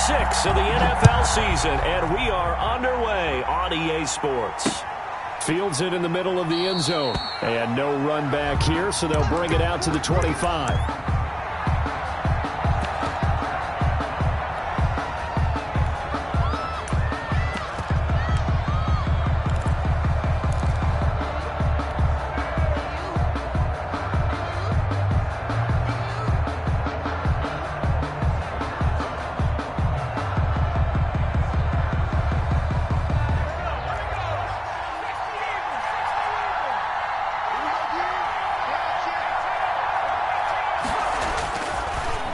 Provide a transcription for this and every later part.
6 of the NFL season, and we are underway on EA Sports. Fields it in the middle of the end zone, and no run back here, so they'll bring it out to the 25.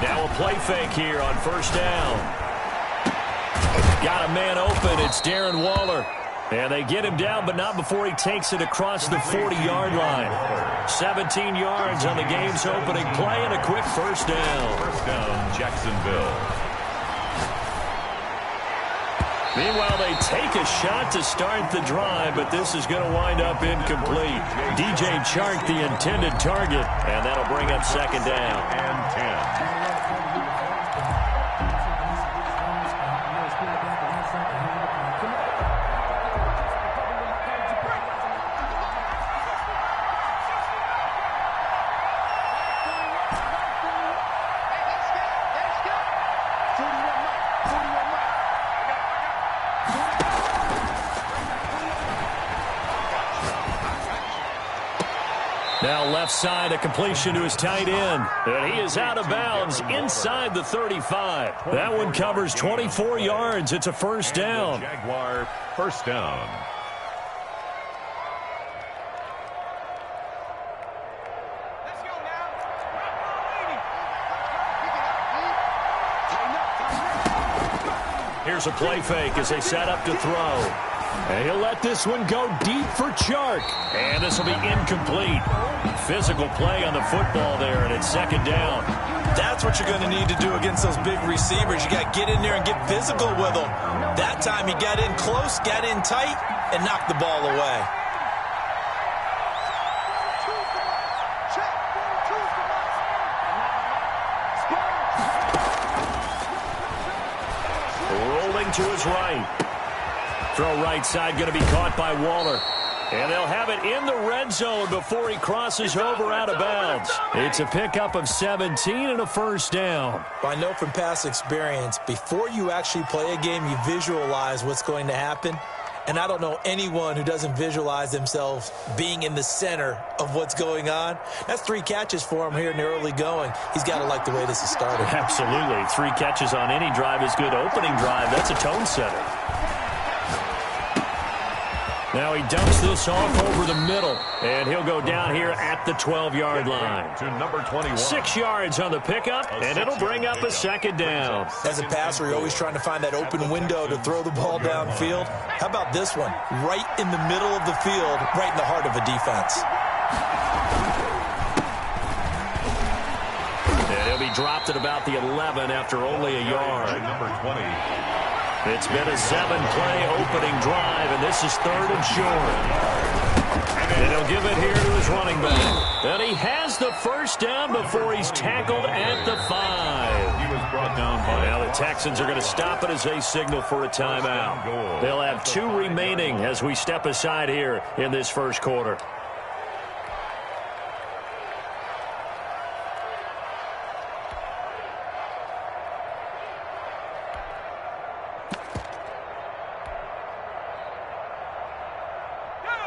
Now a play fake here on first down. Got a man open. It's Darren Waller. And they get him down, but not before he takes it across the 40-yard line. 17 yards on the game's opening play and a quick first down. First down, Jacksonville. Meanwhile, they take a shot to start the drive, but this is going to wind up incomplete. DJ Chark, the intended target, and that'll bring up second down. And 10. Now left side, a completion to his tight end. And he is out of bounds inside the 35. That one covers 24 yards. It's a first down. Jaguar first down. Here's a play fake as they set up to throw. And he'll let this one go deep for Chark. And this will be incomplete. Physical play on the football there, and it's second down. That's what you're going to need to do against those big receivers. You got to get in there and get physical with them. That time he got in close, got in tight, and knocked the ball away. Rolling to his right. Throw right side, going to be caught by Waller. And they'll have it in the red zone before he crosses over out of bounds. It's a pickup of 17 and a first down. I know from past experience, before you actually play a game, you visualize what's going to happen. And I don't know anyone who doesn't visualize themselves being in the center of what's going on. That's 3 catches for him here in the early going. He's got to like the way this is started. Absolutely. 3 catches on any drive is good. Opening drive, that's a tone setter. Now he dumps this off over the middle, and he'll go down here at the 12-yard line. To number 21. 6 yards on the pickup, and it'll bring up a second down. As a passer, you're always trying to find that open window to throw the ball downfield. How about this one? Right in the middle of the field, right in the heart of a defense. And he'll be dropped at about the 11 after only a yard. Number 20. It's been a 7-play opening drive, and this is third and short. And he'll give it here to his running back. And he has the first down before he's tackled at the 5. He was brought down by... Now the Texans are going to stop it as they signal for a timeout. They'll have 2 remaining as we step aside here in this first quarter.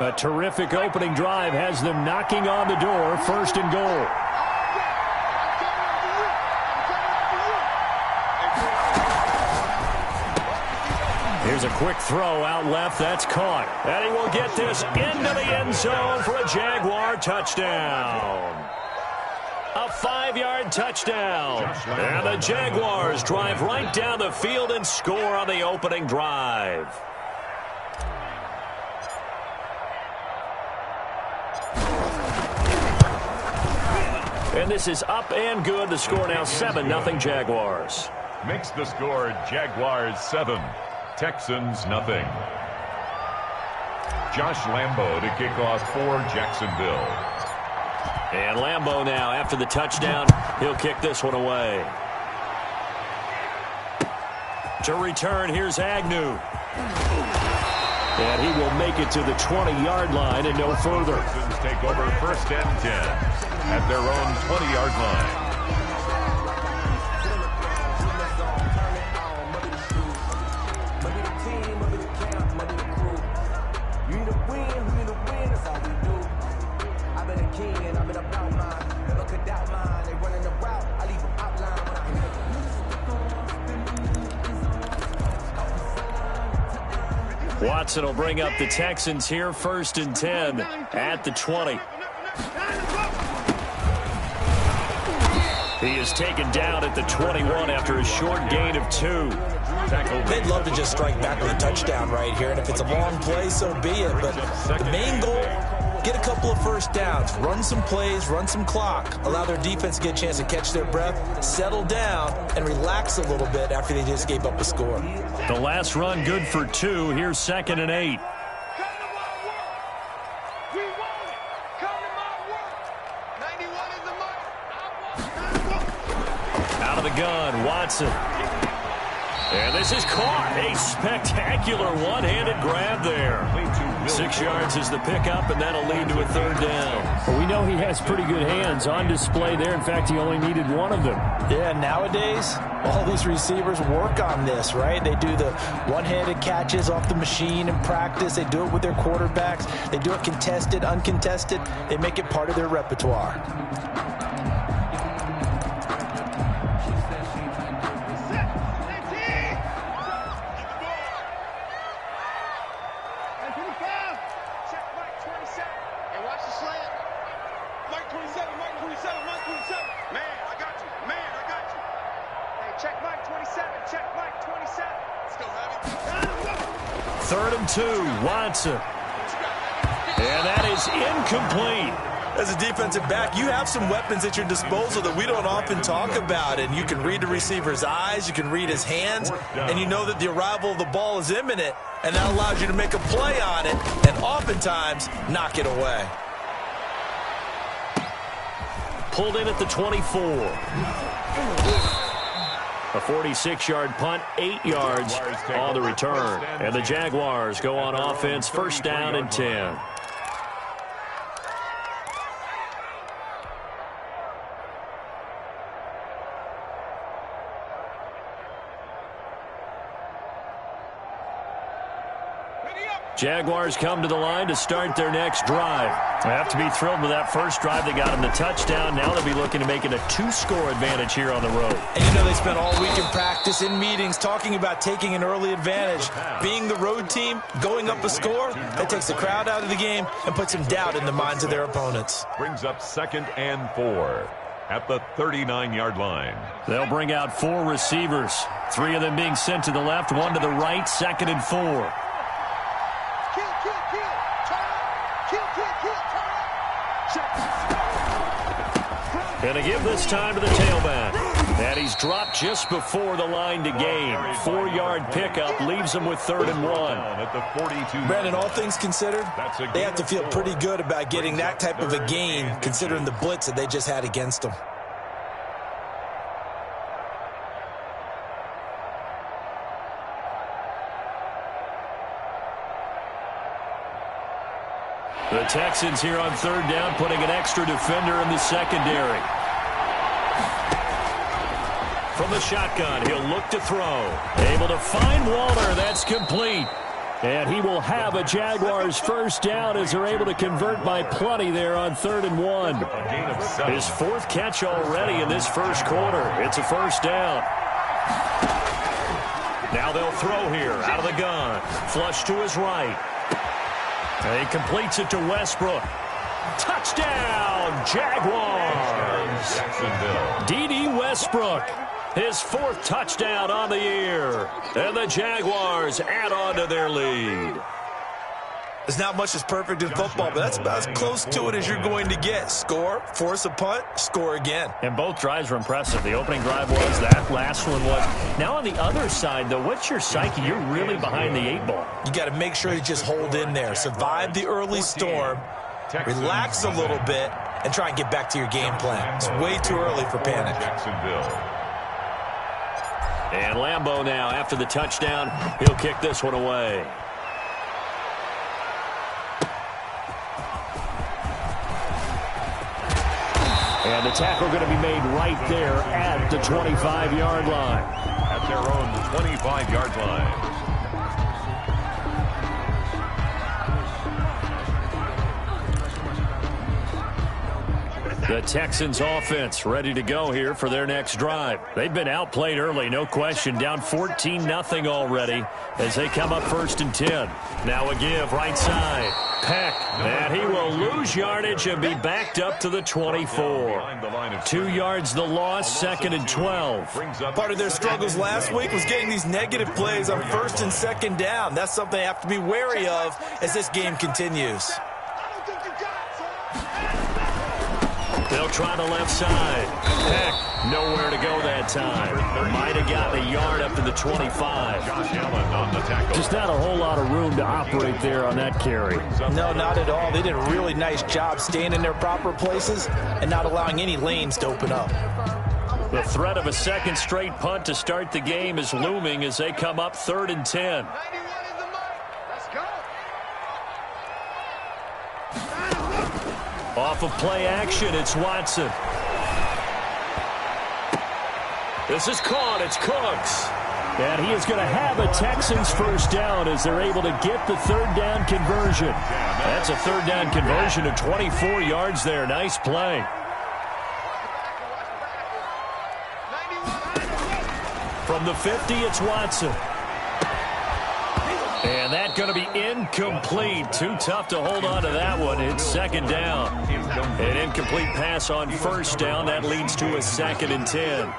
A terrific opening drive has them knocking on the door, first and goal. Here's a quick throw out left. That's caught. And he will get this into the end zone for a Jaguar touchdown. A 5-yard touchdown. And the Jaguars drive right down the field and score on the opening drive. And this is up and good. The score now 7-0 Jaguars. Makes the score Jaguars 7, Texans nothing. Josh Lambo to kick off for Jacksonville. And Lambo now, after the touchdown, he'll kick this one away. To return, here's Agnew. And he will make it to the 20-yard line and no further. Texans take over 1st and 10 at their own 20-yard line. Watson will bring up the Texans here, 1st and 10 at the 20. He is taken down at the 21 after a short gain of 2. They'd love to just strike back with a touchdown right here, and if it's a long play, so be it. But the main goal, get a couple of first downs, run some plays, run some clock, allow their defense to get a chance to catch their breath, settle down, and relax a little bit after they just gave up a score. The last run good for 2. Here's 2nd and 8. Out of the gun, Watson. And this is caught. A spectacular one-handed grab there. 6 yards is the pickup, and that'll lead to a 3rd down. Well, we know he has pretty good hands on display there. In fact, he only needed one of them. Yeah, nowadays, all these receivers work on this, right? They do the one-handed catches off the machine in practice. They do it with their quarterbacks. They do it contested, uncontested. They make it part of their repertoire. Third and 2, Watson. And that is incomplete. As a defensive back, you have some weapons at your disposal that we don't often talk about. And you can read the receiver's eyes, you can read his hands, and you know that the arrival of the ball is imminent. And that allows you to make a play on it and oftentimes knock it away. Pulled in at the 24. A 46-yard punt, 8 yards on the return. And the Jaguars go on offense, 1st down and 10. Jaguars come to the line to start their next drive. They have to be thrilled with that first drive. They got them the touchdown. Now they'll be looking to make it a 2-score advantage here on the road. And you know they spent all week in practice, in meetings, talking about taking an early advantage. Being the road team, going up a score, that takes the crowd out of the game and puts some doubt in the minds of their opponents. Brings up 2nd and 4 at the 39-yard line. They'll bring out 4 receivers. 3 of them being sent to the left, 1 to the right, 2nd and 4. And a give this time to the tailback. And he's dropped just before the line to gain. 4-yard pickup leaves him with 3rd and 1. Brandon, all things considered, they have to feel pretty good about getting that type of a gain, considering the blitz that they just had against them. The Texans here on 3rd down, putting an extra defender in the secondary. From the shotgun, he'll look to throw. Able to find Waller. That's complete. And he will have a Jaguars 1st down as they're able to convert by plenty there on 3rd and 1. His 4th catch already in this first quarter. It's a 1st down. Now they'll throw here out of the gun. Flush to his right. He completes it to Westbrook. Touchdown, Jaguars! D.D. Westbrook, his 4th touchdown on the year. And the Jaguars add on to their lead. There's not much that's perfect in football, but that's about as close to it as you're going to get. Score, force a punt, score again. And both drives were impressive. The opening drive was, that last one was. Now on the other side, though, what's your psyche? You're really behind the 8 ball. You got to make sure you just hold in there. Survive the early storm, relax a little bit, and try and get back to your game plan. It's way too early for panic. And Lambeau now, after the touchdown, he'll kick this one away. And the tackle going to be made right there at the 25-yard line. At their own 25-yard line. The Texans offense ready to go here for their next drive. They've been outplayed early, no question. Down 14-0 already as they come up 1st and 10. Now a give right side. Peck. And he will lose yardage and be backed up to the 24. 2 yards the loss, 2nd and 12. Part of their struggles last week was getting these negative plays on 1st and 2nd down. That's something they have to be wary of as this game continues. They'll try the left side. Heck, nowhere to go that time. Might have gotten a yard up to the 25. Josh Allen on the tackle. Just not a whole lot of room to operate there on that carry. No, not at all. They did a really nice job staying in their proper places and not allowing any lanes to open up. The threat of a second straight punt to start the game is looming as they come up 3rd and 10. Off of play action, it's Watson. This is caught, it's Cooks. And he is going to have a Texans first down as they're able to get the 3rd down conversion. That's a 3rd down conversion of 24 yards there. Nice play. From the 50, it's Watson. And that's going to be incomplete. Too tough to hold on to that one. It's 2nd down. An incomplete pass on 1st down. That leads to a 2nd and 10.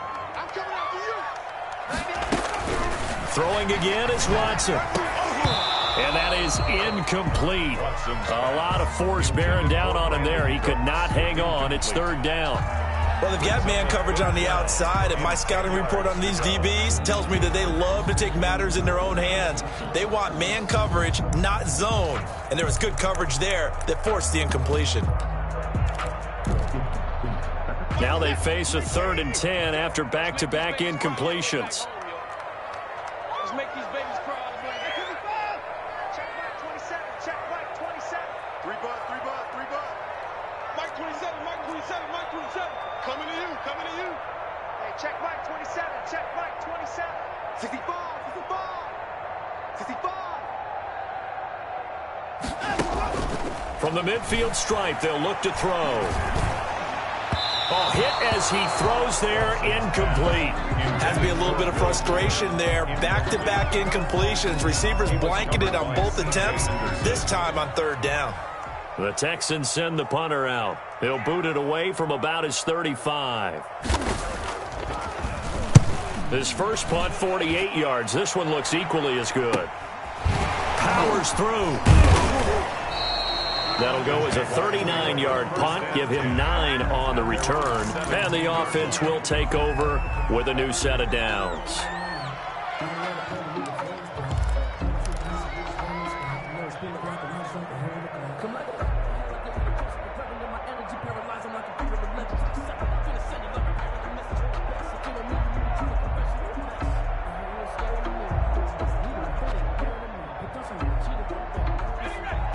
Throwing again is Watson. And that is incomplete. A lot of force bearing down on him there. He could not hang on. It's 3rd down. Well, they've got man coverage on the outside, and my scouting report on these DBs tells me that they love to take matters in their own hands. They want man coverage, not zone. And there was good coverage there that forced the incompletion. Now they face a 3rd and 10 after back-to-back incompletions. Let's make these babies cry. Check Mike 27. Check Mike 27. 3 butt. Mike 27. Mike 27. Mike 27. Coming to you. Hey, check Mike 27. Check Mike 27. 65. 65. From the midfield stripe, they'll look to throw. Oh, hit as he throws there, incomplete. Has to be a little bit of frustration there. Back-to-back incompletions. Receivers blanketed on both attempts, this time on 3rd down. The Texans send the punter out. He'll boot it away from about his 35. His first punt, 48 yards. This one looks equally as good. Powers through. That'll go as a 39-yard punt, give him 9 on the return. And the offense will take over with a new set of downs.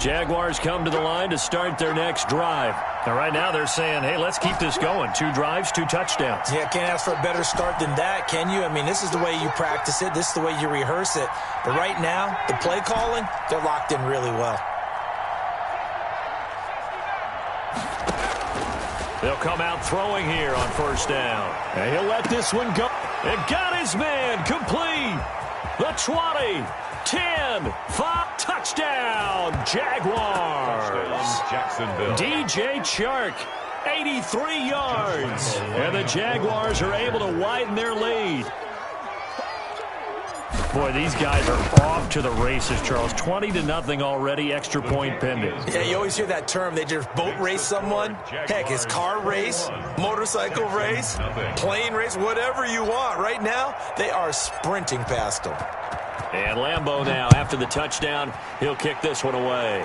Jaguars come to the line to start their next drive. And right now they're saying, hey, let's keep this going. 2 drives, 2 touchdowns. Yeah, can't ask for a better start than that, can you? I mean, this is the way you practice it. This is the way you rehearse it. But right now, the play calling, they're locked in really well. They'll come out throwing here on 1st down. And he'll let this one go. And got his man complete. The 20. 10, 5, touchdown, Jaguars. Jacksonville. DJ Chark, 83 yards. And the Jaguars are able to widen their lead. Boy, these guys are off to the races, Charles. 20-0 already, extra point pending. Yeah, you always hear that term. They just boat race someone. Heck, it's car race, motorcycle race, plane race, whatever you want. Right now, they are sprinting past them. And Lambeau now, after the touchdown, he'll kick this one away.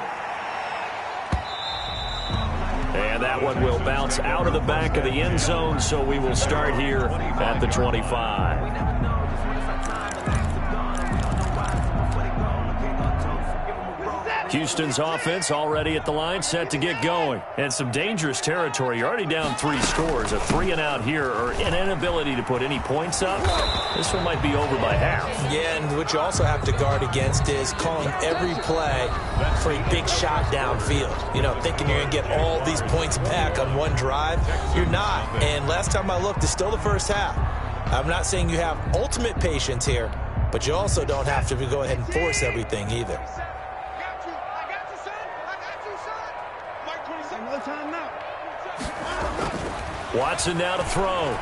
And that one will bounce out of the back of the end zone, so we will start here at the 25. Houston's offense already at the line, set to get going. And some dangerous territory. You're already down 3 scores. A 3-and-out here, or an inability to put any points up. This one might be over by half. Yeah, and what you also have to guard against is calling every play for a big shot downfield. You know, thinking you're going to get all these points back on one drive. You're not. And last time I looked, it's still the first half. I'm not saying you have ultimate patience here, but you also don't have to go ahead and force everything either. Watson now to throw.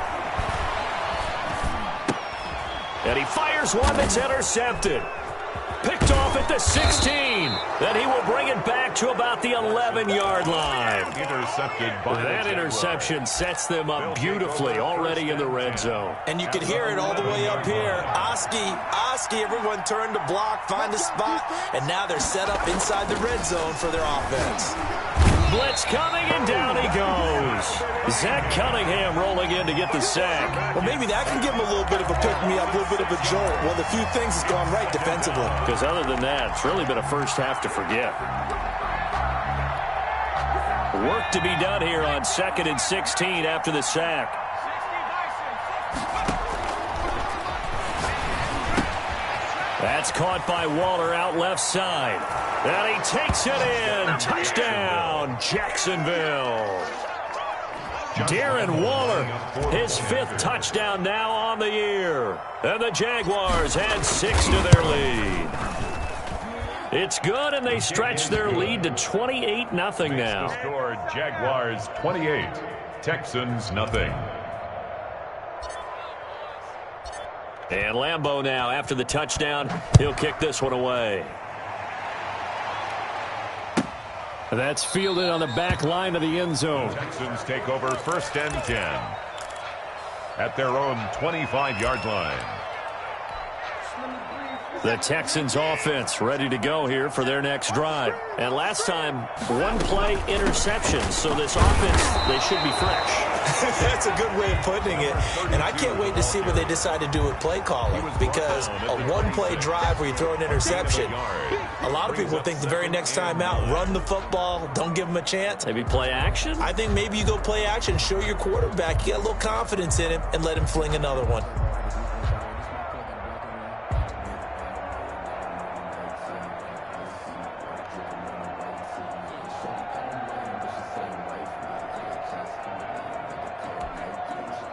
And he fires one that's intercepted. Picked off at the 16. Then he will bring it back to about the 11-yard line. Intercepted by that interception sets them up beautifully already in the red zone. And you could hear it all the way up here. Oski, everyone turned to block, find a spot, and now they're set up inside the red zone for their offense. Blitz coming, and down he goes. Zach Cunningham rolling in to get the sack. Well, maybe that can give him a little bit of a pick-me-up, a little bit of a jolt. Well, the few things has gone right defensively. Because other than that, it's really been a first half to forget. Work to be done here on 2nd and 16 after the sack. That's caught by Waller out left side. And he takes it in. Touchdown, Jacksonville. Darren Waller, his 5th touchdown now on the year. And the Jaguars add 6 to their lead. It's good, and they stretch their lead to 28-0 now. Score Jaguars 28, Texans nothing. And Lambeau now, after the touchdown, he'll kick this one away. That's fielded on the back line of the end zone. Texans take over 1st and 10 at their own 25-yard line. The Texans offense ready to go here for their next drive. And last time, 1-play interception. So this offense, they should be fresh. That's a good way of putting it. And I can't wait to see what they decide to do with play calling. Because a 1-play drive where you throw an interception, a lot of people think the very next time out, run the football, don't give them a chance. Maybe play action? I think maybe you go play action, show your quarterback, you got a little confidence in him, and let him fling another one.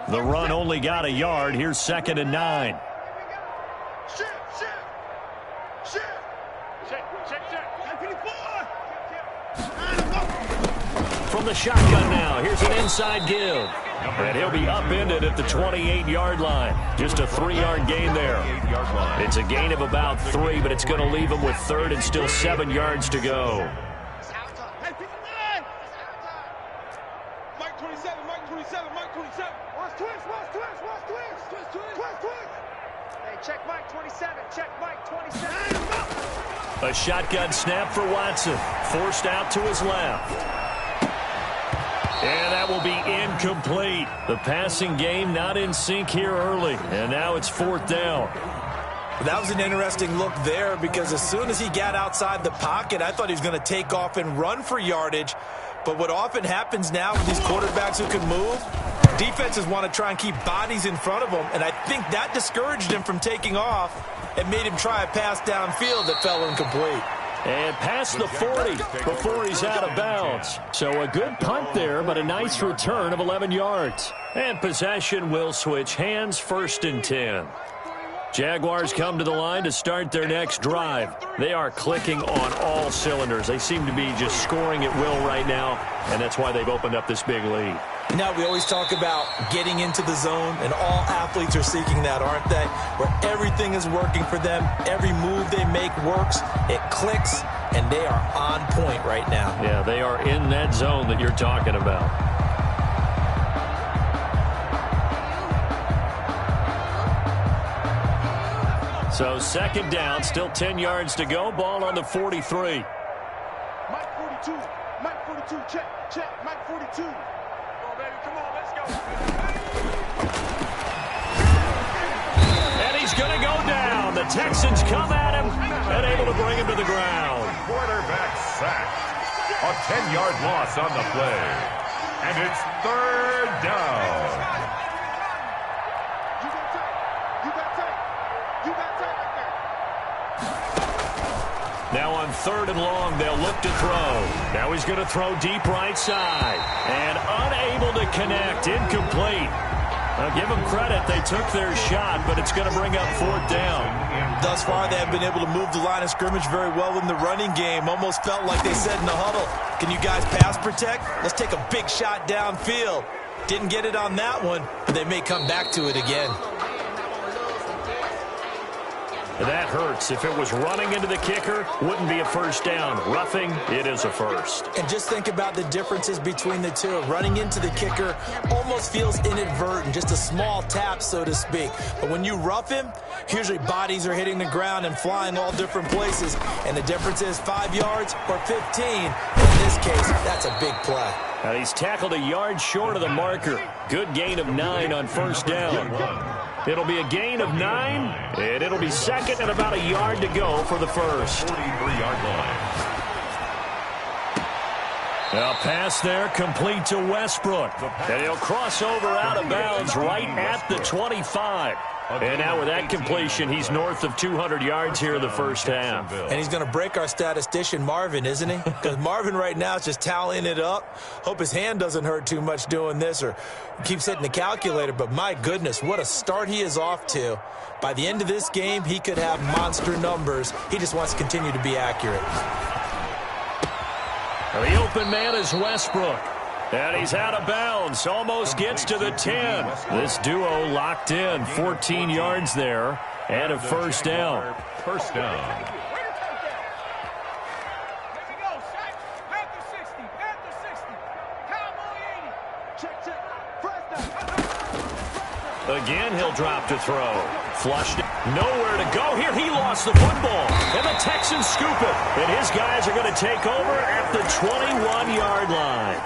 The run only got a yard. Here's 2nd and 9. From the shotgun now, here's an inside give. And he'll be upended at the 28-yard line. Just a 3-yard gain there. It's a gain of about 3, but it's going to leave him with 3rd and still 7 yards to go. Check Mike 27. Check Mike 27. A shotgun snap for Watson. Forced out to his left. And that will be incomplete. The passing game not in sync here early. And now it's 4th down. That was an interesting look there because as soon as he got outside the pocket, I thought he was going to take off and run for yardage. But what often happens now with these quarterbacks who can move, defenses want to try and keep bodies in front of them, and I think that discouraged him from taking off and made him try a pass downfield that fell incomplete. And past the 40 before he's out of bounds. So a good punt there, but a nice return of 11 yards. And possession will switch hands, 1st and 10. Jaguars come to the line to start their next drive. They are clicking on all cylinders. They seem to be just scoring at will right now, and that's why they've opened up this big lead. Now, we always talk about getting into the zone, and all athletes are seeking that, aren't they? Where everything is working for them, every move they make works, it clicks, and they are on point right now. Yeah, they are in that zone that you're talking about. So 2nd down, still 10 yards to go. Ball on the 43. Mike 42. Mike 42. Check. Mike 42. Come on, baby. Come on, let's go. And he's going to go down. The Texans come at him and able to bring him to the ground. Quarterback sacked. A 10-yard loss on the play. And it's third down. Now on 3rd and long, they'll look to throw. Now he's going to throw deep right side. And unable to connect. Incomplete. Now give them credit. They took their shot, but it's going to bring up 4th down. Thus far, they have been able to move the line of scrimmage very well in the running game. Almost felt like they said in the huddle, can you guys pass protect? Let's take a big shot downfield. Didn't get it on that one, but they may come back to it again. That hurts. If it was running into the kicker, wouldn't be a first down. Roughing, it is a first. And just think about the differences between the two. Running into the kicker almost feels inadvertent, just a small tap, so to speak. But when you rough him, usually bodies are hitting the ground and flying all different places. And the difference is 5 yards or 15. In this case, that's a big play. Now he's tackled a yard short of the marker. Good gain of 9 on first down. It'll be a gain of 9, and it'll be 2nd and about a yard to go for the first. 43-yard line. A pass there complete to Westbrook. And he'll cross over out of bounds right at the 25. And now with that completion, he's north of 200 yards here in the first half. And he's going to break our statistician, Marvin, isn't he? Because Marvin right now is just tallying it up. Hope his hand doesn't hurt too much doing this or keeps hitting the calculator. But my goodness, what a start he is off to. By the end of this game, he could have monster numbers. He just wants to continue to be accurate. The open man is Westbrook. And he's out of bounds. Almost gets to the 10. This duo locked in. 14 yards there. And a first down. First down. Again, he'll drop to throw. Flushed it. Nowhere to go here. He lost the football. And the Texans scoop it. And his guys are going to take over at the 21-yard line.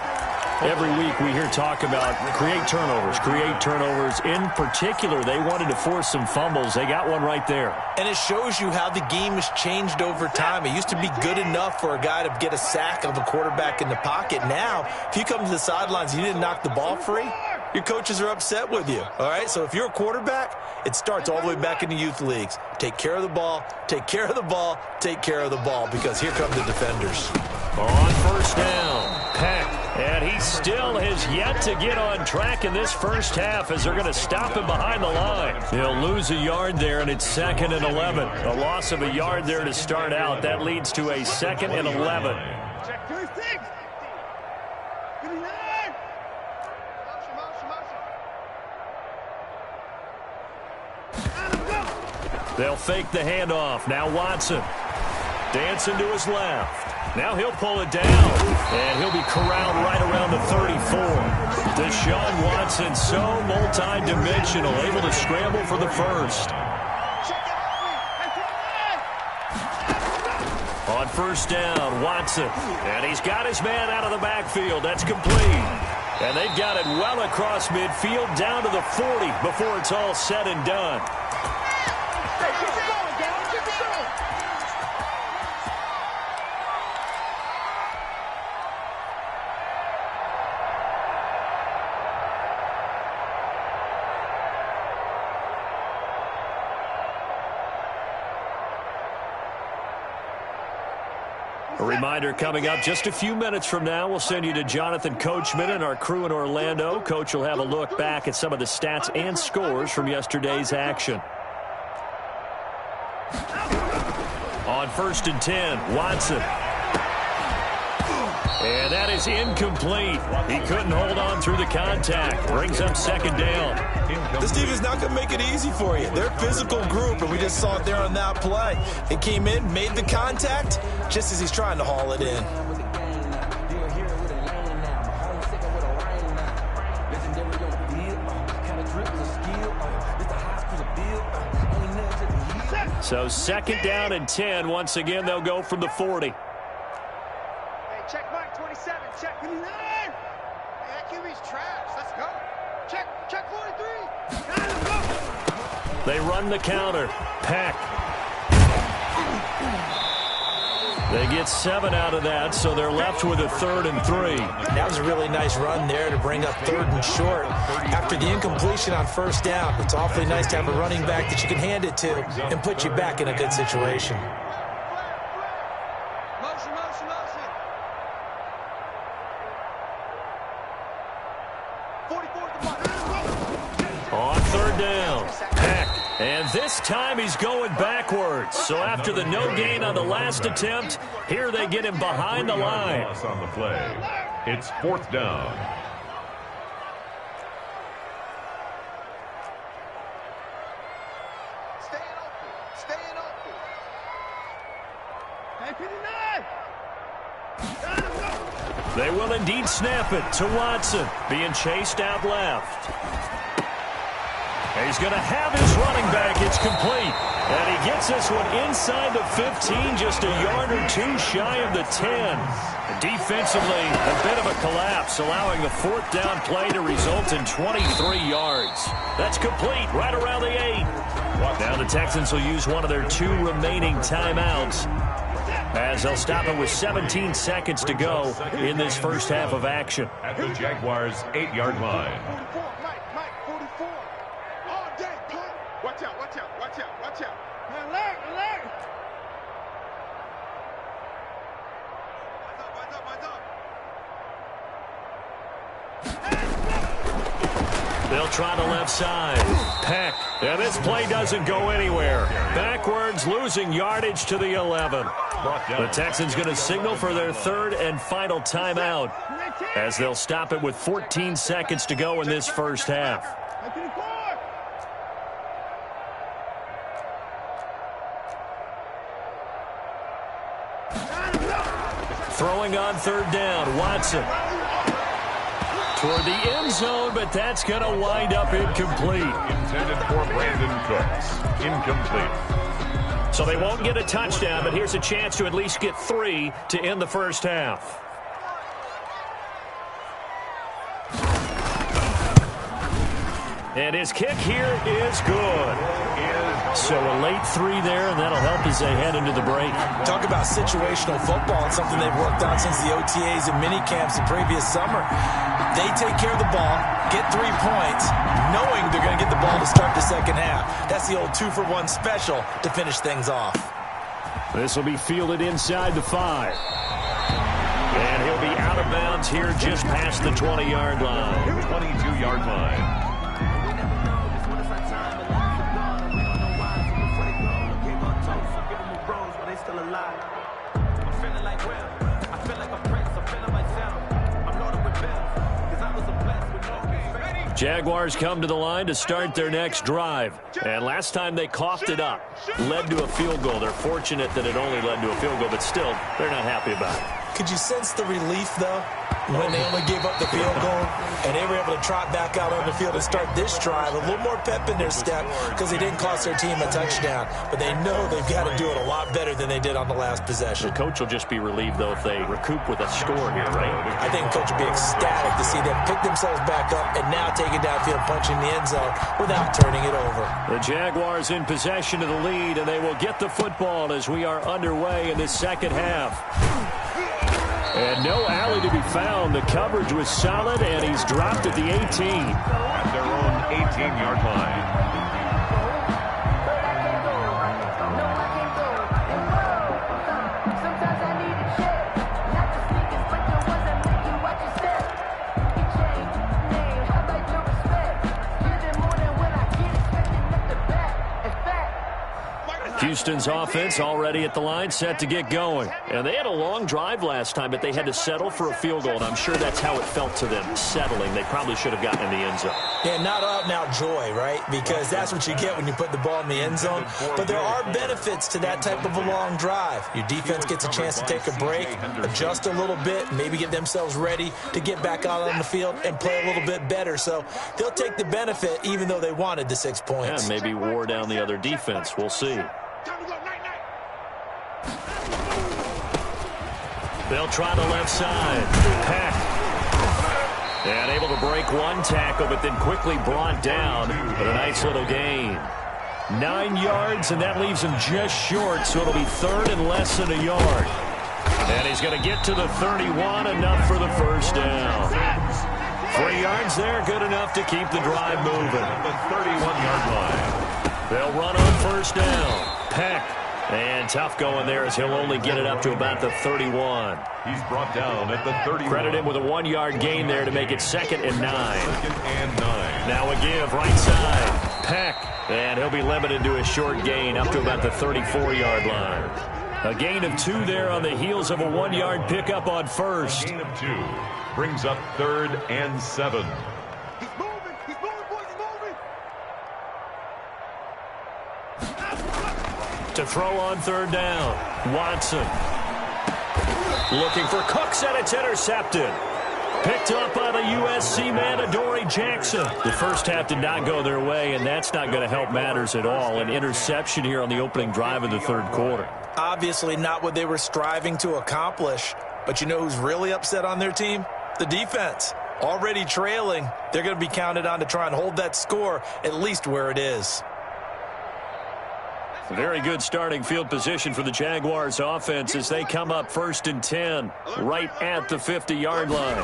Every week we hear talk about create turnovers. In particular, they wanted to force some fumbles. They got one right there. And it shows you how the game has changed over time. It used to be good enough for a guy to get a sack of a quarterback in the pocket. Now, if you come to the sidelines and you didn't knock the ball free, your coaches are upset with you. All right, so if you're a quarterback, it starts all the way back in the youth leagues. Take care of the ball, take care of the ball, take care of the ball, because here come the defenders. On first down, Peck. And he still has yet to get on track in this first half as they're going to stop him behind the line. He'll lose a yard there, and it's 2nd and 11. A loss of a yard there to start out. That leads to a 2nd and 11. Check 36. They'll fake the handoff. Now Watson. Dancing to his left. Now he'll pull it down, and he'll be corralled right around the 34. Deshaun Watson, so multi-dimensional, able to scramble for the first. On first down, Watson, and he's got his man out of the backfield. That's complete. And they've got it well across midfield, down to the 40 before it's all said and done. A reminder coming up just a few minutes from now, we'll send you to Jonathan Coachman and our crew in Orlando. Coach will have a look back at some of the stats and scores from yesterday's action. On 1st and 10, Watson. And that is incomplete. He couldn't hold on through the contact. Brings up 2nd down. This team is not going to make it easy for you. They're a physical group, and we just saw it there on that play. He came in, made the contact, just as he's trying to haul it in. So 2nd down and 10. Once again, they'll go from the 40. Hey, check Mike 27. Check 29. Hey, that QB's trash. Let's go. Check 43. Let's go. They run the counter. Peck. They get 7 out of that, so they're left with a 3rd and 3. That was a really nice run there to bring up 3rd and short. After the incompletion on 1st down, it's awfully nice to have a running back that you can hand it to and put you back in a good situation. On 3rd down, Peck. And this time he's going backwards. So after the no gain on the last attempt, here they get him behind the line. On the play. It's 4th down. Staying open. Hey, 59. They will indeed snap it to Watson, being chased out left. And he's going to have his running back. It's complete. And he gets this one inside the 15, just a yard or 2 shy of the 10. Defensively, a bit of a collapse, allowing the 4th down play to result in 23 yards. That's complete right around the 8. Now the Texans will use one of their 2 remaining timeouts, as they'll stop it with 17 seconds to go in this first half of action. At the Jaguars' 8-yard line. Watch out. Alert. They'll try the left side. Peck. And this play doesn't go anywhere. Backwards, losing yardage to the 11. The Texans going to signal for their 3rd and final timeout, as they'll stop it with 14 seconds to go in this first half. Throwing on 3rd down, Watson. Toward the end zone, but that's going to wind up incomplete. Intended for Brandon Cooks. Incomplete. So they won't get a touchdown, but here's a chance to at least get 3 to end the first half. And his kick here is good. So a late 3 there, and that'll help as they head into the break. Talk about situational football. It's something they've worked on since the OTAs and mini camps the previous summer. They take care of the ball, get 3 points, knowing they're going to get the ball to start the second half. That's the old 2-for-1 special to finish things off. This will be fielded inside the 5. And he'll be out of bounds here just past the 20-yard line. 22-yard line. Jaguars come to the line to start their next drive. And last time they coughed it up, led to a field goal. They're fortunate that it only led to a field goal, but still, they're not happy about it. Could you sense the relief, though, when they only gave up the field goal and they were able to trot back out on the field and start this drive? A little more pep in their step because they didn't cost their team a touchdown. But they know they've got to do it a lot better than they did on the last possession. The coach will just be relieved, though, if they recoup with a score here, right? I think the coach will be ecstatic to see them pick themselves back up and now take it downfield, punching the end zone without turning it over. The Jaguars in possession of the lead, and they will get the football as we are underway in this second half. And no alley to be found. The coverage was solid, and he's dropped at the 18. At their own 18-yard line. Houston's offense already at the line, set to get going. And they had a long drive last time, but they had to settle for a field goal, and I'm sure that's how it felt to them, settling. They probably should have gotten in the end zone. Yeah, not out-and-out joy, right? Because that's what you get when you put the ball in the end zone. But there are benefits to that type of a long drive. Your defense gets a chance to take a break, adjust a little bit, maybe get themselves ready to get back out on the field and play a little bit better. So they'll take the benefit even though they wanted the 6 points. Yeah, maybe wore down the other defense. We'll see. They'll try the left side. Peck. And able to break one tackle, but then quickly brought down with a nice little gain. 9 yards, and that leaves him just short, so it'll be third and less than a yard. And he's going to get to the 31, enough for the first down. 3 yards there, good enough to keep the drive moving. At the 31-yard line. They'll run on first down. Peck. And tough going there as he'll only get it up to about the 31. He's brought down at the 31. Credit him with a 1-yard gain there to make it 2nd and 9. 2nd and 9. Now a give, right side. Peck. And he'll be limited to a short gain up to about the 34-yard line. A gain of 2 there on the heels of a 1-yard pickup on first. A gain of 2 brings up 3rd and 7. He's moving, boys, he's moving. To throw on 3rd down. Watson. Looking for Cooks, and it's intercepted. Picked up by the USC man, Adoree Jackson. The first half did not go their way, and that's not going to help matters at all. An interception here on the opening drive of the 3rd quarter. Obviously not what they were striving to accomplish. But you know who's really upset on their team? The defense. Already trailing, they're going to be counted on to try and hold that score at least where it is. Very good starting field position for the Jaguars offense as they come up 1st and 10 right at the 50-yard line.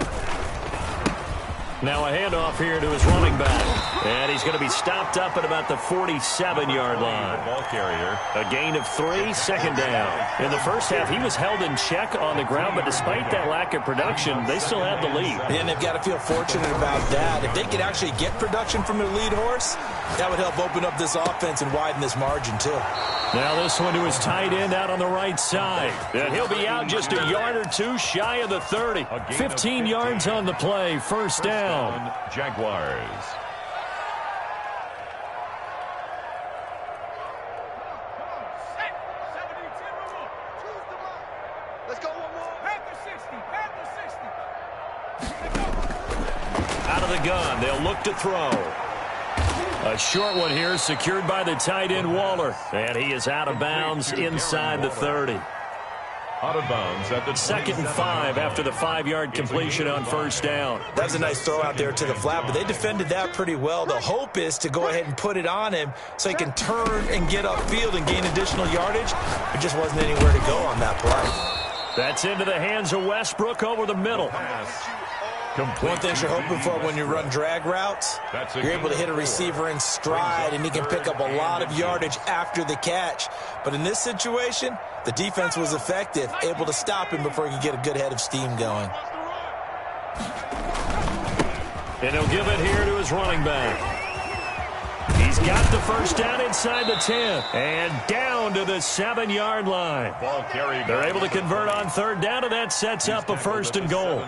Now a handoff here to his running back. And he's going to be stopped up at about the 47-yard line. Ball carrier. A gain of 3, 2nd down. In the first half, he was held in check on the ground, but despite that lack of production, they still have the lead. And they've got to feel fortunate about that. If they could actually get production from their lead horse, that would help open up this offense and widen this margin, too. Now this one to his tight end out on the right side. And he'll be out just a yard or 2 shy of the 30. 15 yards on the play, 1st down. Jaguars. Let's go one more. Panther 60. Out of the gun, they'll look to throw. A short one here secured by the tight end Waller. And he is out of bounds inside the 30. Out of bounds at the 2nd and 5 after the 5-yard completion on 1st down. That was a nice throw out there to the flat, but they defended that pretty well. The hope is to go ahead and put it on him so he can turn and get upfield and gain additional yardage. There just wasn't anywhere to go on that play. That's into the hands of Westbrook over the middle. One thing you're hoping for when you run drag routes, you're able to hit a receiver in stride, and he can pick up a lot of yardage after the catch. But in this situation, the defense was effective, able to stop him before he could get a good head of steam going. And he'll give it here to his running back. He's got the first down inside the 10. And down to the 7-yard line. ball carried. They're able to convert on 3rd down, and that sets up a 1st and goal.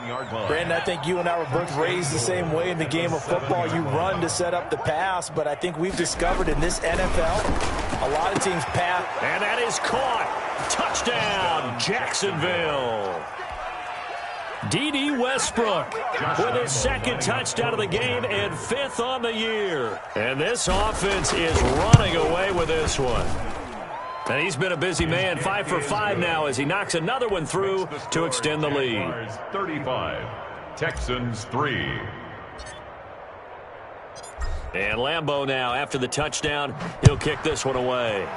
Brandon, I think you and I were both raised the same way in the game of football. You run to set up the pass, but I think we've discovered in this NFL, a lot of teams pass. And that is caught. Touchdown, Jacksonville. D.D. Westbrook with his 2nd touchdown of the game and 5th on the year. And this offense is running away with this one. And he's been a busy man, 5 for 5 now as he knocks another one through to extend the lead. 35, Texans 3. And Lambeau now, after the touchdown, he'll kick this one away.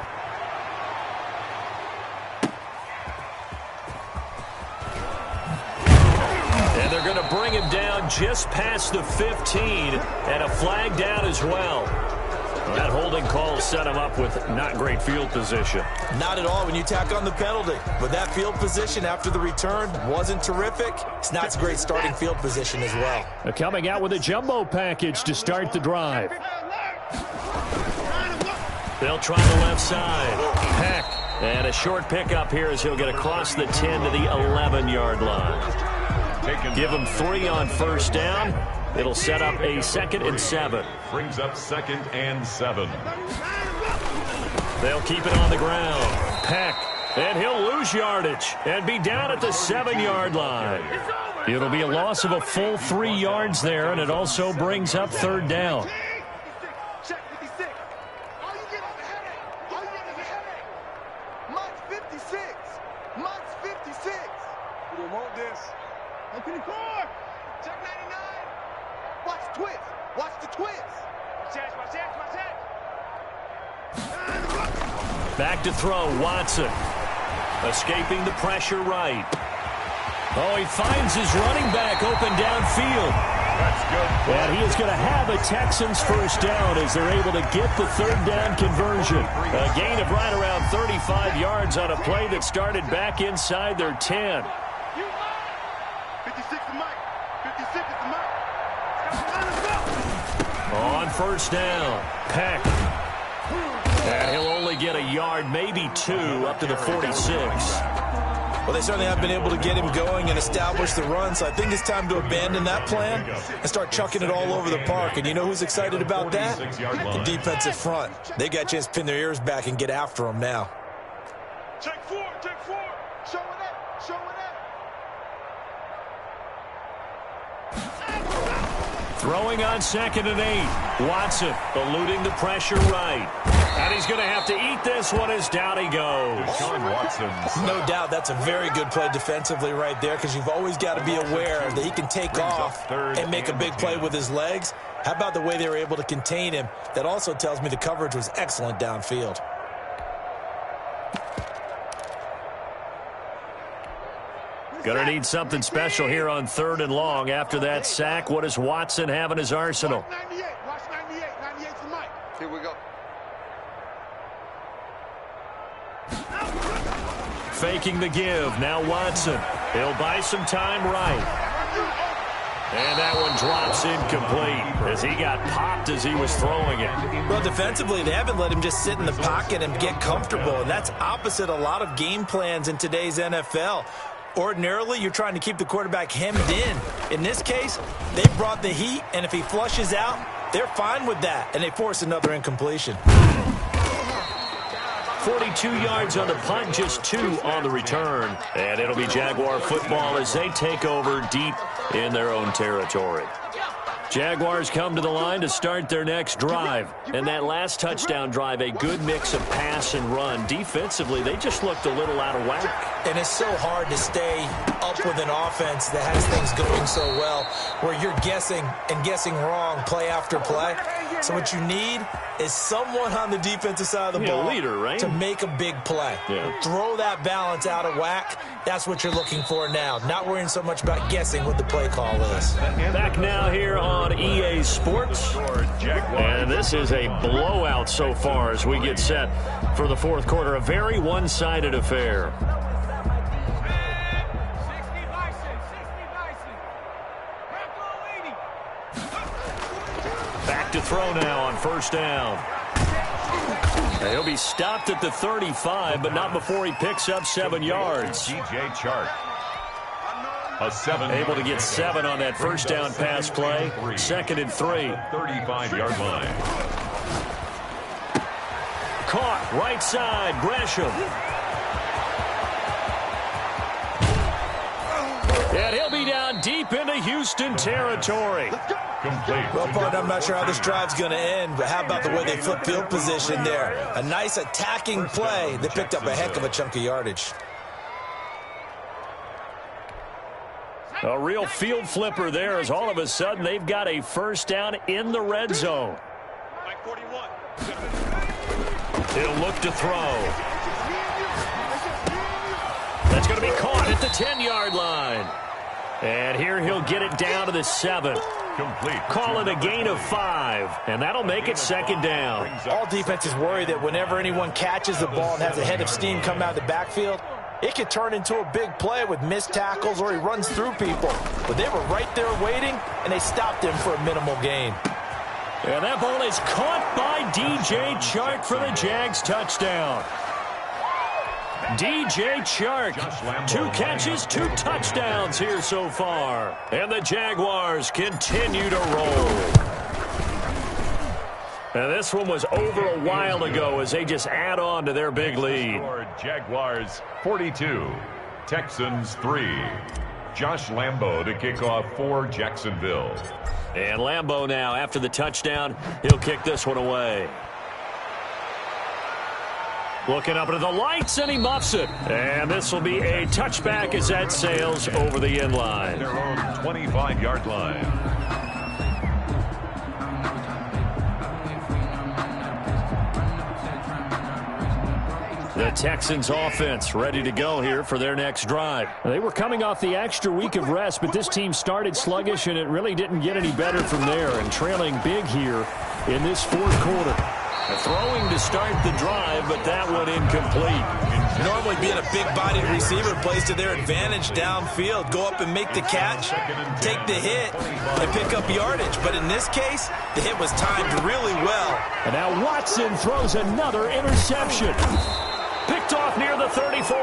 And they're going to bring him down just past the 15, and a flag down as well. That holding call set him up with not great field position. Not at all when you tack on the penalty. But that field position after the return wasn't terrific. It's not a great starting field position as well. They're coming out with a jumbo package to start the drive. They'll try the left side. Peck. And a short pickup here as he'll get across the 10 to the 11-yard line. Give him 3 on 1st down. It'll set up a 2nd and 7. Brings up 2nd and 7. They'll keep it on the ground. Peck. And he'll lose yardage and be down at the 7-yard line. It'll be a loss of a full 3 yards there, and it also brings up 3rd down. Check 56. All you get is a headache. All you get is a headache. Mine's 56. Mine's 56. We don't want this. 24. Check 99. Watch the twist. Watch the twist. My chance. Back to throw, Watson. Escaping the pressure right. Oh, he finds his running back open downfield. That's good. And he is going to have a Texans first down as they're able to get the third down conversion. A gain of right around 35 yards on a play that started back inside their 10. 56 to Mike. 56 to Mike. On first down, Peck. And he'll only get a yard, maybe two, up to the 46. Well, they certainly have been able to get him going and establish the run, so I think it's time to abandon that plan and start chucking it all over the park. And you know who's excited about that? The defensive front. They got a chance to pin their ears back and get after him now. Check four, check four. Show it up, show it up. Throwing on 2nd and 8. Watson eluding the pressure right. And he's going to have to eat this one as down he goes. Deshaun Watson. No doubt that's a very good play defensively right there, because you've always got to be aware that he can take off and make a big play with his legs. How about the way they were able to contain him? That also tells me the coverage was excellent downfield. Going to need something special here on 3rd and long. After that sack, what does Watson have in his arsenal? Watch 98, watch 98. 98 for Mike. Here we go. Faking the give. Now Watson. He'll buy some time right. And that one drops incomplete as he got popped as he was throwing it. Well, defensively, they haven't let him just sit in the pocket and get comfortable, and that's opposite a lot of game plans in today's NFL. Ordinarily, you're trying to keep the quarterback hemmed in. In this case, they brought the heat, and if he flushes out, they're fine with that, and they force another incompletion. 42 yards on the punt, just 2 on the return. And it'll be Jaguar football as they take over deep in their own territory. Jaguars come to the line to start their next drive. And that last touchdown drive, a good mix of pass and run. Defensively, they just looked a little out of whack. And it's so hard to stay up with an offense that has things going so well, where you're guessing and guessing wrong play after play. So what you need is someone on the defensive side of the ball, leader, right? to make a big play. Yeah. Throw that balance out of whack. That's what you're looking for now. Not worrying so much about guessing what the play call is. Back now here on EA Sports. And this is a blowout so far as we get set for the 4th quarter. A very one-sided affair. Back to throw now on first down. He'll be stopped at the 35, but not before he picks up 7 yards. DJ Chark. A 7. Able to get 7 on that first down pass play. 2nd and 3. 35-yard line. Caught right side, Gresham. And he'll be down deep into Houston territory. Complete. Well, partner, I'm not sure how this drive's going to end, but how about the way they flip field position there? A nice attacking play. They picked up a heck of a chunk of yardage. A real field flipper there as all of a sudden they've got a first down in the red zone. Mike 41. He'll look to throw. That's going to be caught at the 10-yard line. And here he'll get it down to the 7. Complete. Call it a gain of 5, and that'll make it 2nd down. All defenses worry that whenever anyone catches the ball and has a head of steam come out of the backfield, it could turn into a big play with missed tackles or he runs through people. But they were right there waiting, and they stopped him for a minimal gain. And that ball is caught by DJ Chark for the Jags touchdown. DJ Chark, 2 catches, 2 touchdowns here so far. And the Jaguars continue to roll. And this one was over a while ago as they just add on to their big lead. Jaguars 42, Texans 3. Josh Lambo to kick off for Jacksonville. And Lambo now, after the touchdown, he'll kick this one away. Looking up into the lights, and he muffs it. And this will be a touchback as that sails over the end line. Their own 25-yard line. The Texans offense ready to go here for their next drive. They were coming off the extra week of rest, but this team started sluggish, and it really didn't get any better from there, and trailing big here in this fourth quarter. Throwing to start the drive, but that one incomplete. Normally being a big-bodied receiver plays to their advantage downfield. Go up and make the catch, take the hit, and pick up yardage. But in this case, the hit was timed really well. And now Watson throws another interception. Picked off near the 34.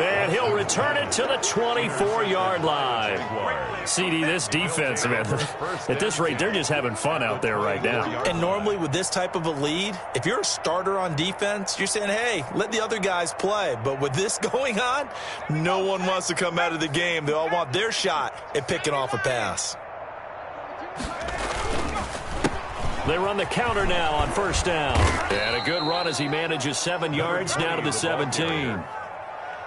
And he'll return it to the 24-yard line. CD, this defense, man, at this rate, they're just having fun out there right now. And normally with this type of a lead, if you're a starter on defense, you're saying, hey, let the other guys play. But with this going on, no one wants to come out of the game. They all want their shot at picking off a pass. They run the counter now on first down. And a good run as he manages 7 yards down to the 17.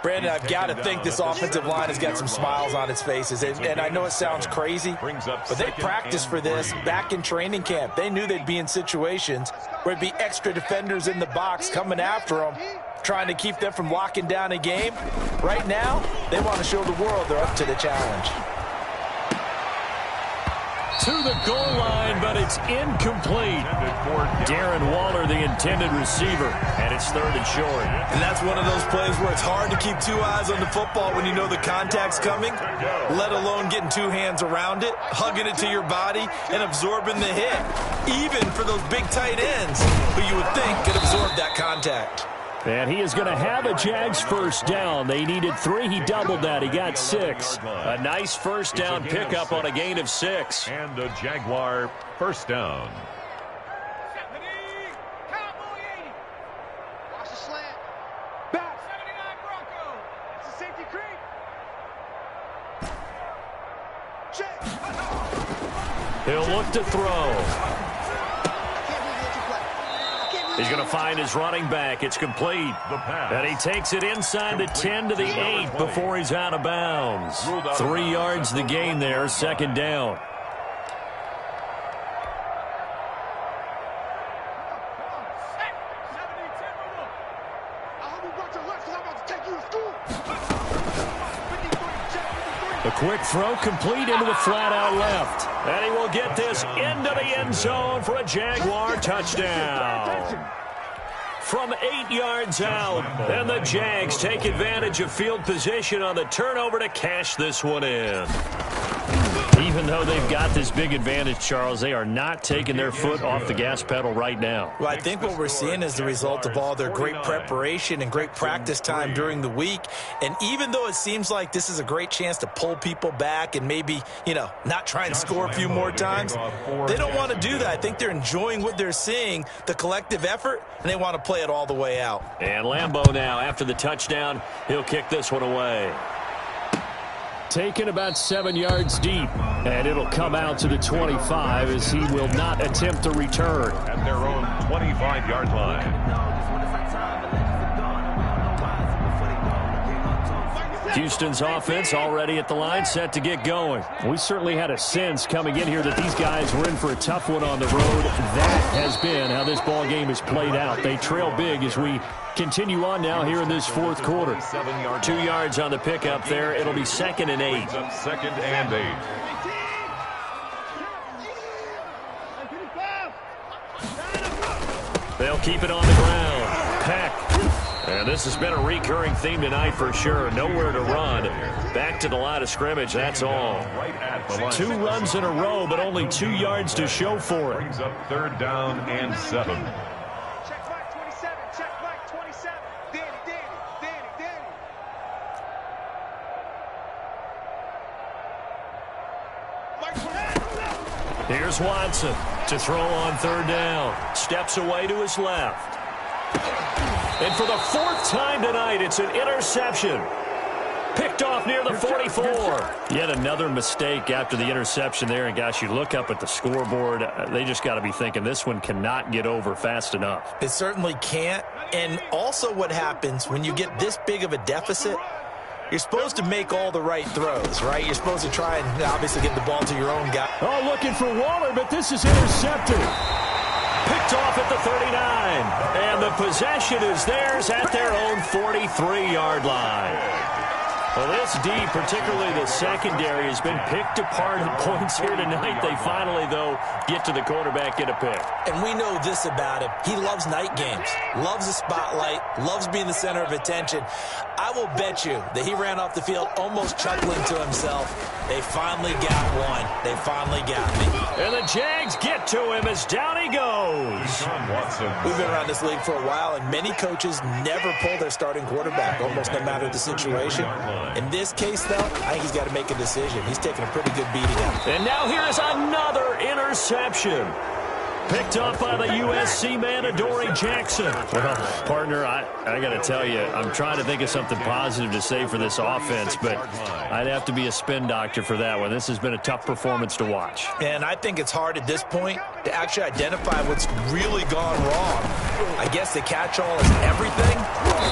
Brandon, I've got to think this offensive line has got some smiles on its faces. And I know it sounds crazy, but they practiced for this back in training camp. They knew they'd be in situations where there'd be extra defenders in the box coming after them, trying to keep them from locking down a game. Right now, they want to show the world they're up to the challenge. To the goal line, but it's incomplete. Darren Waller, the intended receiver, and it's third and short. And that's one of those plays where it's hard to keep two eyes on the football when you know the contact's coming, let alone getting two hands around it, hugging it to your body, and absorbing the hit, even for those big tight ends who you would think could absorb that contact. And he is going to have a Jags first down. They needed 3. He doubled that. He got 6. A nice first down pickup on a gain of 6. And a Jaguar first down. Watch the slant. Back. 79 Bronco. It's a safety creep. Check. He'll look to throw. He's going to find his running back. It's complete. And he takes it inside the 10 to the 8 before he's out of bounds. 3 yards the gain there, second down. A quick throw complete into the flat out left. And he will get this into the end zone for a Jaguar touchdown. From 8 yards out. And the Jags take advantage of field position on the turnover to cash this one in. Even though they've got this big advantage, Charles, they are not taking their foot off the gas pedal right now. Well, I think what we're seeing is the result of all their great preparation and great practice time during the week. And even though it seems like this is a great chance to pull people back and maybe, not try and score a few more times, they don't want to do that. I think they're enjoying what they're seeing, the collective effort, and they want to play it all the way out. And Lambeau now, after the touchdown, he'll kick this one away. Taken about 7 yards deep, and it'll come out to the 25 as he will not attempt to return. At their own 25-yard line. Houston's offense already at the line, set to get going. We certainly had a sense coming in here that these guys were in for a tough one on the road. That has been how this ball game has played out. They trail big as we continue on now here in this fourth quarter. 2 yards on the pickup there. It'll be second and 8. Second and 8. They'll keep it on the ground. Peck. And this has been a recurring theme tonight for sure. Nowhere to run. Back to the line of scrimmage, that's all. 2 runs in a row, but only 2 yards to show for it. Brings up third down and 7. Check Mike 27. Check Mike 27. Danny. Mike 27. Here's Watson to throw on third down. Steps away to his left. And for the 4th time tonight, it's an interception. Picked off near the 44. Yet another mistake after the interception there. And, gosh, you look up at the scoreboard. They just got to be thinking this one cannot get over fast enough. It certainly can't. And also what happens when you get this big of a deficit, you're supposed to make all the right throws, right? You're supposed to try and obviously get the ball to your own guy. Oh, looking for Waller, but this is intercepted. Picked picked off at the 39. And the possession is theirs at their own 43-yard line. Well, this D, particularly the secondary, has been picked apart at points here tonight. They finally, though, get to the quarterback, get a pick. And we know this about him. He loves night games, loves the spotlight, loves being the center of attention. I will bet you that he ran off the field almost chuckling to himself. They finally got one. They finally got me. And the Jags get to him as down he goes. We've been around this league for a while, and many coaches never pull their starting quarterback, almost no matter the situation. In this case, though, I think he's got to make a decision. He's taking a pretty good beating out. And now here is another interception. Picked up by the USC man, Adoree Jackson. Well, partner, I got to tell you, I'm trying to think of something positive to say for this offense, but I'd have to be a spin doctor for that one. This has been a tough performance to watch. And I think it's hard at this point to actually identify what's really gone wrong. I guess the catch-all is everything.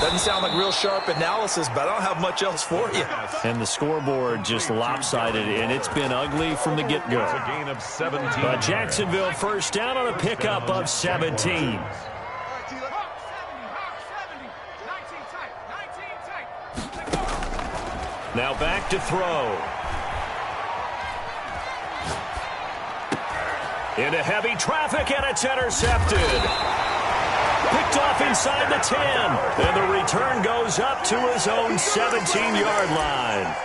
Doesn't sound like real sharp analysis, but I don't have much else for you. And the scoreboard just lopsided, and it's been ugly from the get-go. It's a gain of 17. Jacksonville first down on a pickup of 17. Now back to throw. Into heavy traffic, and it's intercepted. Picked off inside the 10. And the return goes up to his own 17-yard line.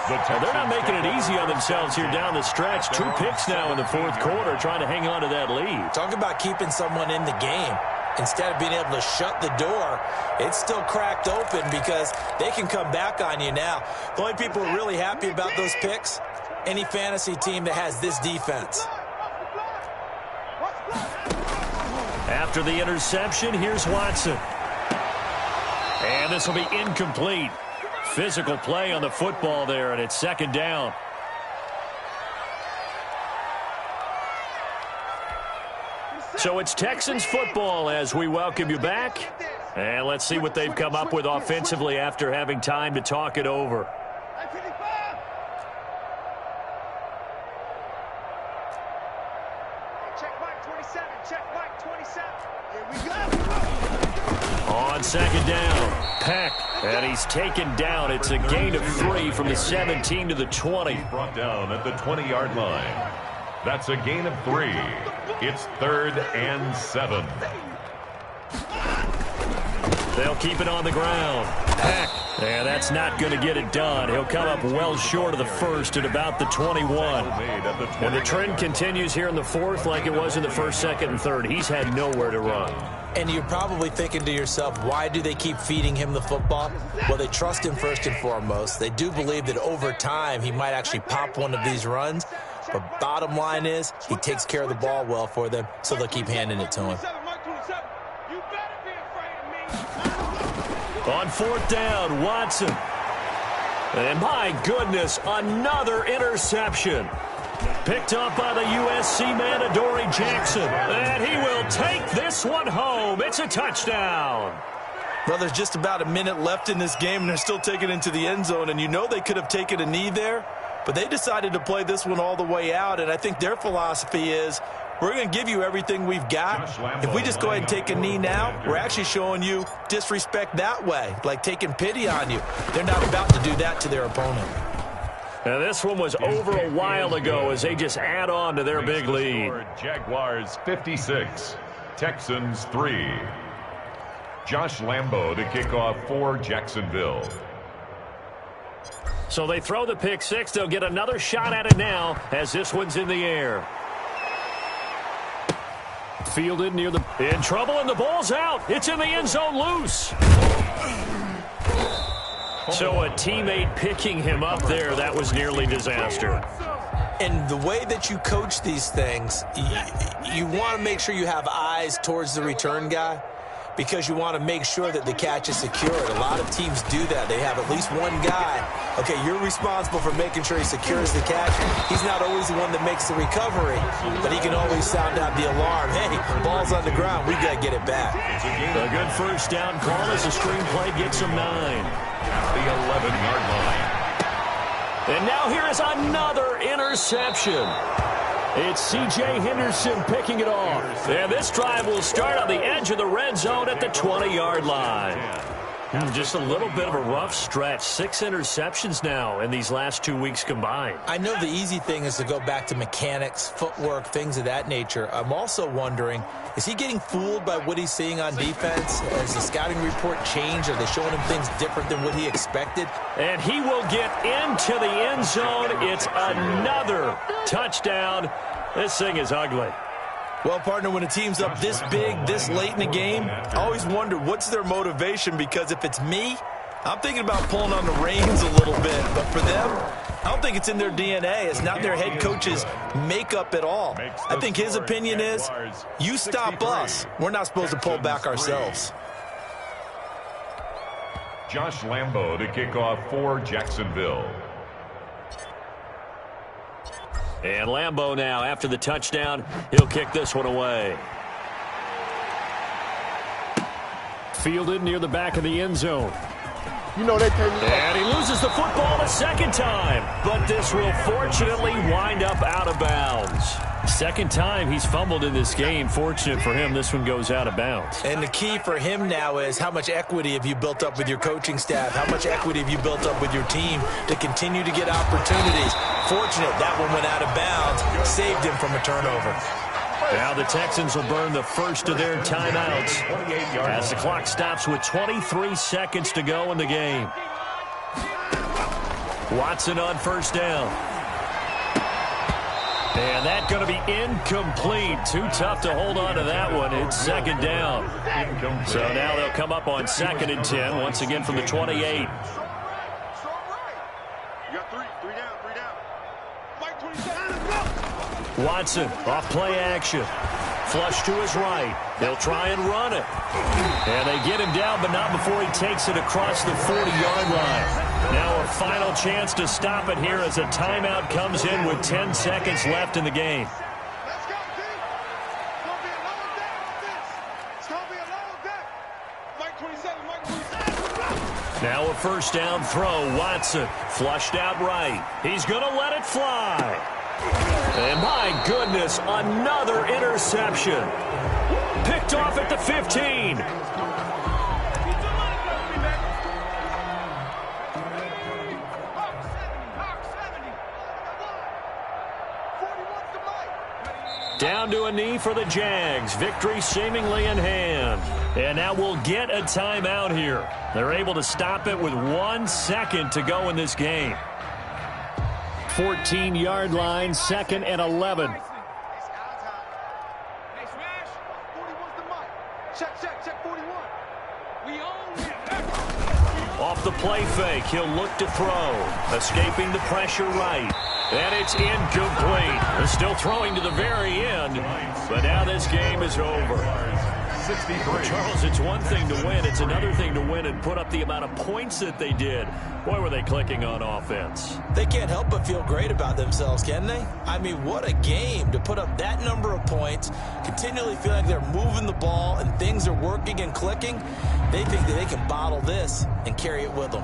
They're not making it easy on themselves here down the stretch. 2 picks now in the fourth quarter, trying to hang on to that lead. Talk about keeping someone in the game. Instead of being able to shut the door, it's still cracked open because they can come back on you now. The only people who are really happy about those picks, any fantasy team that has this defense. After the interception, here's Watson. And this will be incomplete. Physical play on the football there, and it's second down. So it's Texans football as we welcome you back. And let's see what they've come up with offensively after having time to talk it over. Check Mike 27. Check Mike 27. Here we go. On second down, Peck, and he's taken down. It's a gain of 3 from the 17 to the 20. Brought down at the 20-yard line. That's a gain of 3. It's 3rd and 7. They'll keep it on the ground. Peck, and that's not going to get it done. He'll come up well short of the first at about the 21. And the trend continues here in the fourth like it was in the first, second, and third. He's had nowhere to run. And you're probably thinking to yourself, why do they keep feeding him the football? Well, they trust him first and foremost. They do believe that over time he might actually pop one of these runs. But bottom line is he takes care of the ball well for them, so they'll keep handing it to him. On fourth down, Watson. And my goodness, another interception. Picked up by the USC man, Adoree Jackson. And he will take this one home. It's a touchdown. Well, there's just about a minute left in this game, and they're still taking it into the end zone. And you know they could have taken a knee there, but they decided to play this one all the way out. And I think their philosophy is, we're going to give you everything we've got. If we just go ahead and take a knee now, we're actually showing you disrespect that way, like taking pity on you. They're not about to do that to their opponent. Now, this one was over a while ago as they just add on to their big lead. Jaguars 56, Texans 3. Josh Lambo to kick off for Jacksonville. So they throw the pick six. They'll get another shot at it now as this one's in the air. Fielded near the... In trouble, and the ball's out. It's in the end zone loose. So a teammate picking him up there, that was nearly disaster. And the way that you coach these things, you want to make sure you have eyes towards the return guy because you want to make sure that the catch is secured. A lot of teams do that. They have at least one guy. Okay, you're responsible for making sure he secures the catch. He's not always the one that makes the recovery, but he can always sound out the alarm. Hey, ball's on the ground. We got to get it back. A good first down call as the screenplay gets him 9. At the 11-yard line. And now here is another interception. It's C.J. Henderson picking it off. And this drive will start on the edge of the red zone at the 20-yard line. Just a little bit of a rough stretch. 6 interceptions now in these last 2 weeks combined. I know the easy thing is to go back to mechanics, footwork, things of that nature. I'm also wondering, is he getting fooled by what he's seeing on defense? Has the scouting report changed? Are they showing him things different than what he expected? And he will get into the end zone. It's another touchdown. This thing is ugly. Well, partner, when a team's up this big, this late in the game, I always wonder what's their motivation, because if it's me, I'm thinking about pulling on the reins a little bit. But for them, I don't think it's in their DNA. It's not their head coach's makeup at all. I think his opinion is, you stop us, we're not supposed to pull back ourselves. Josh Lambo to kick off for Jacksonville. And Lambo now, after the touchdown, he'll kick this one away. Fielded near the back of the end zone. You know they pay me. And he loses the football a second time. But this will fortunately wind up out of bounds. Second time he's fumbled in this game. Fortunate for him, this one goes out of bounds. And the key for him now is how much equity have you built up with your coaching staff? How much equity have you built up with your team to continue to get opportunities? Fortunate that one went out of bounds, saved him from a turnover. Now the Texans will burn the first of their timeouts as the clock stops with 23 seconds to go in the game. Watson on first down. And that's going to be incomplete. Too tough to hold on to that one. It's second down. So now they'll come up on 2nd and 10, once again from the 28. Watson off play action. Flush to his right. They'll try and run it. And they get him down, but not before he takes it across the 40-yard line. Now a final chance to stop it here as a timeout comes in with 10 seconds left in the game. Now a first down throw. Watson flushed out right. He's going to let it fly. And my goodness, another interception. Picked off at the 15. Down to a knee for the Jags. Victory seemingly in hand. And now we'll get a timeout here. They're able to stop it with 1 second to go in this game. 14-yard line, 2nd and 11. Off the play fake, he'll look to throw. Escaping the pressure right. And it's incomplete. They're still throwing to the very end. But now this game is over. 63. Charles, it's one thing to win. It's another thing to win and put up the amount of points that they did. Boy, were they clicking on offense. They can't help but feel great about themselves, can they? I mean, what a game to put up that number of points, continually feel like they're moving the ball and things are working and clicking. They think that they can bottle this and carry it with them.